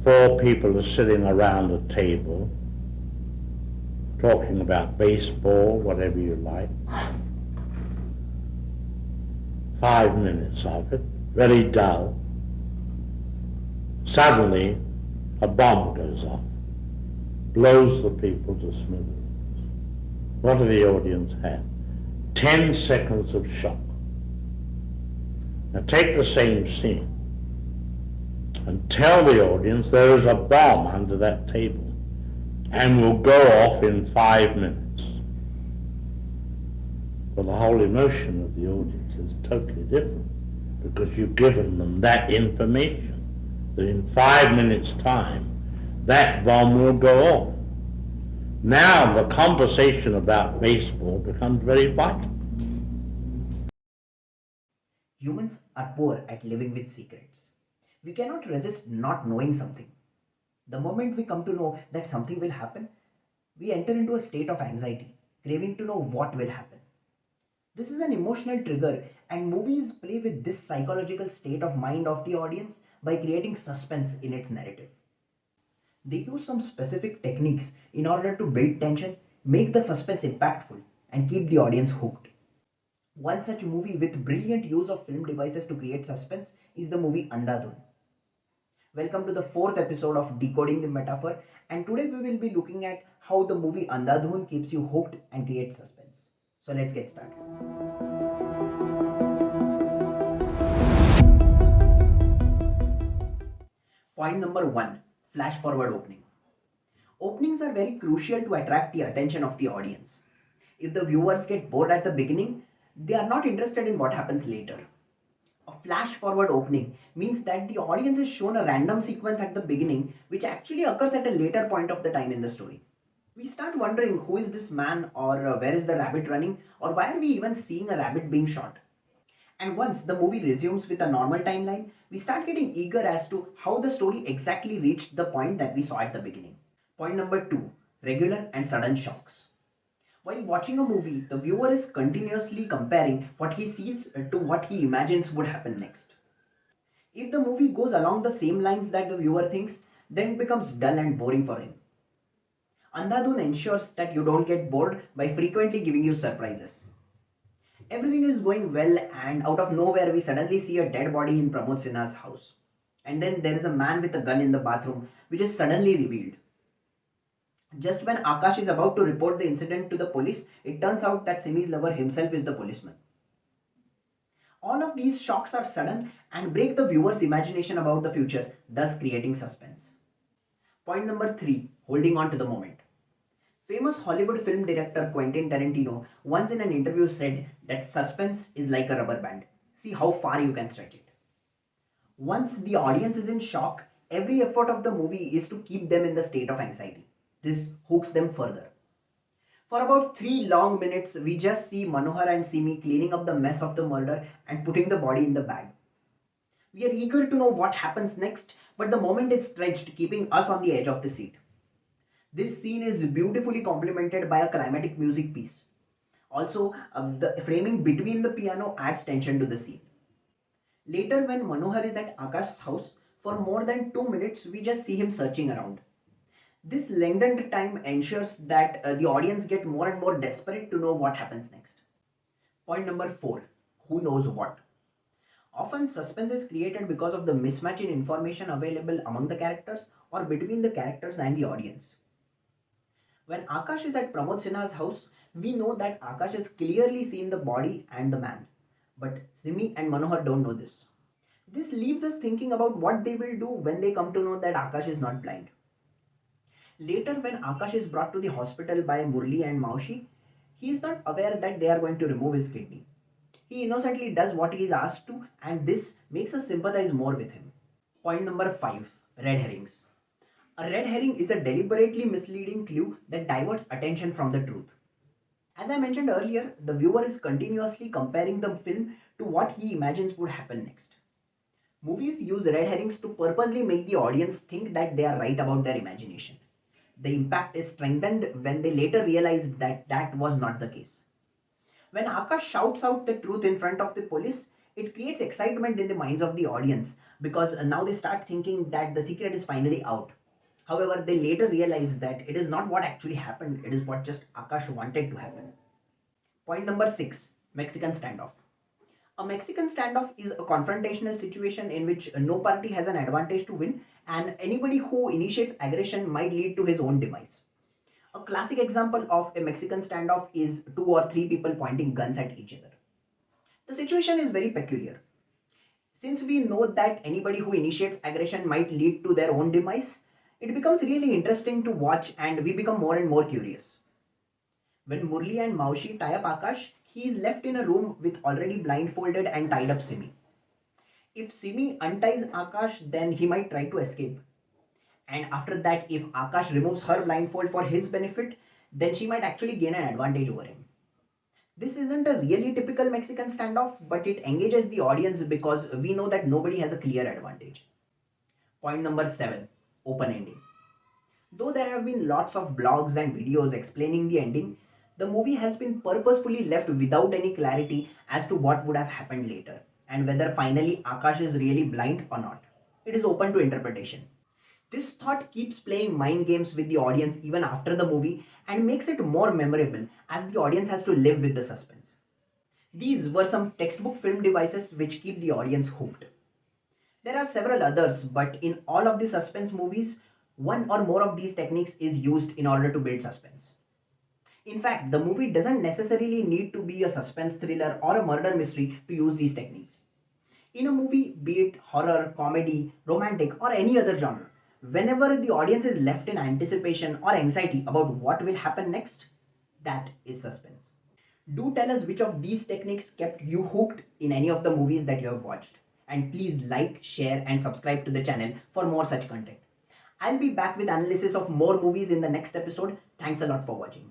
Four people are sitting around a table talking about baseball, whatever you like. 5 minutes of it, very dull. Suddenly, a bomb goes off, blows the people to smithereens. What do the audience have? 10 seconds of shock. Now take the same scene and tell the audience there is a bomb under that table and will go off in 5 minutes. Well, the whole emotion of the audience is totally different because you've given them that information that in 5 minutes' time that bomb will go off. Now the conversation about baseball becomes very vital. Humans are poor at living with secrets. We cannot resist not knowing something. The moment we come to know that something will happen, we enter into a state of anxiety, craving to know what will happen. This is an emotional trigger, and movies play with this psychological state of mind of the audience by creating suspense in its narrative. They use some specific techniques in order to build tension, make the suspense impactful, and keep the audience hooked. One such movie with brilliant use of film devices to create suspense is the movie Andhadhun. Welcome to the fourth episode of Decoding the Metaphor, and today we will be looking at how the movie Andhadhun keeps you hooked and creates suspense. So let's get started. Point number one, flash forward opening. Openings are very crucial to attract the attention of the audience. If the viewers get bored at the beginning, they are not interested in what happens later. A flash forward opening means that the audience is shown a random sequence at the beginning which actually occurs at a later point of the time in the story. We start wondering who is this man, or where is the rabbit running, or why are we even seeing a rabbit being shot. And once the movie resumes with a normal timeline, we start getting eager as to how the story exactly reached the point that we saw at the beginning. Point number two, regular and sudden shocks. While watching a movie, the viewer is continuously comparing what he sees to what he imagines would happen next. If the movie goes along the same lines that the viewer thinks, then it becomes dull and boring for him. Andhadhun ensures that you don't get bored by frequently giving you surprises. Everything is going well, and out of nowhere, we suddenly see a dead body in Pramod Sinha's house. And then there is a man with a gun in the bathroom, which is suddenly revealed. Just when Akash is about to report the incident to the police, it turns out that Simi's lover himself is the policeman. All of these shocks are sudden and break the viewer's imagination about the future, thus creating suspense. Point number three, holding on to the moment. Famous Hollywood film director Quentin Tarantino once in an interview said that suspense is like a rubber band. See how far you can stretch it. Once the audience is in shock, every effort of the movie is to keep them in the state of anxiety. This hooks them further. For about 3 long minutes, we just see Manohar and Simi cleaning up the mess of the murder and putting the body in the bag. We are eager to know what happens next, but the moment is stretched, keeping us on the edge of the seat. This scene is beautifully complemented by a climatic music piece. Also, the framing between the piano adds tension to the scene. Later, when Manohar is at Akash's house, for more than 2 minutes, we just see him searching around. This lengthened time ensures that the audience get more and more desperate to know what happens next. Point number four, who knows what? Often suspense is created because of the mismatch in information available among the characters or between the characters and the audience. When Akash is at Pramod Sinha's house, we know that Akash has clearly seen the body and the man. But Simi and Manohar don't know this. This leaves us thinking about what they will do when they come to know that Akash is not blind. Later, when Akash is brought to the hospital by Murli and Maushi, he is not aware that they are going to remove his kidney. He innocently does what he is asked to, and this makes us sympathize more with him. Point number five, red herrings. A red herring is a deliberately misleading clue that diverts attention from the truth. As I mentioned earlier, the viewer is continuously comparing the film to what he imagines would happen next. Movies use red herrings to purposely make the audience think that they are right about their imagination. The impact is strengthened when they later realize that that was not the case. When Akash shouts out the truth in front of the police, It creates excitement in the minds of the audience because now they start thinking that the secret is finally out. However, they later realize that it is not what actually happened, it is what just Akash wanted to happen. Point number 6, Mexican standoff. A Mexican standoff is a confrontational situation in which no party has an advantage to win, and anybody who initiates aggression might lead to his own demise. A classic example of a Mexican standoff is two or three people pointing guns at each other. The situation is very peculiar. Since we know that anybody who initiates aggression might lead to their own demise, it becomes really interesting to watch and we become more and more curious. When Murli and Maushi tie up Akash, he is left in a room with already blindfolded and tied up Simi. If Simi unties Akash, then he might try to escape. And after that, if Akash removes her blindfold for his benefit, then she might actually gain an advantage over him. This isn't a really typical Mexican standoff, but it engages the audience because we know that nobody has a clear advantage. Point number 7, open ending. Though there have been lots of blogs and videos explaining the ending, the movie has been purposefully left without any clarity as to what would have happened later and whether finally Akash is really blind or not. It is open to interpretation. This thought keeps playing mind games with the audience even after the movie and makes it more memorable as the audience has to live with the suspense. These were some textbook film devices which keep the audience hooked. There are several others, but in all of the suspense movies, one or more of these techniques is used in order to build suspense. In fact, the movie doesn't necessarily need to be a suspense thriller or a murder mystery to use these techniques. In a movie, be it horror, comedy, romantic, or any other genre, whenever the audience is left in anticipation or anxiety about what will happen next, that is suspense. Do tell us which of these techniques kept you hooked in any of the movies that you have watched. And please like, share, and subscribe to the channel for more such content. I'll be back with analysis of more movies in the next episode. Thanks a lot for watching.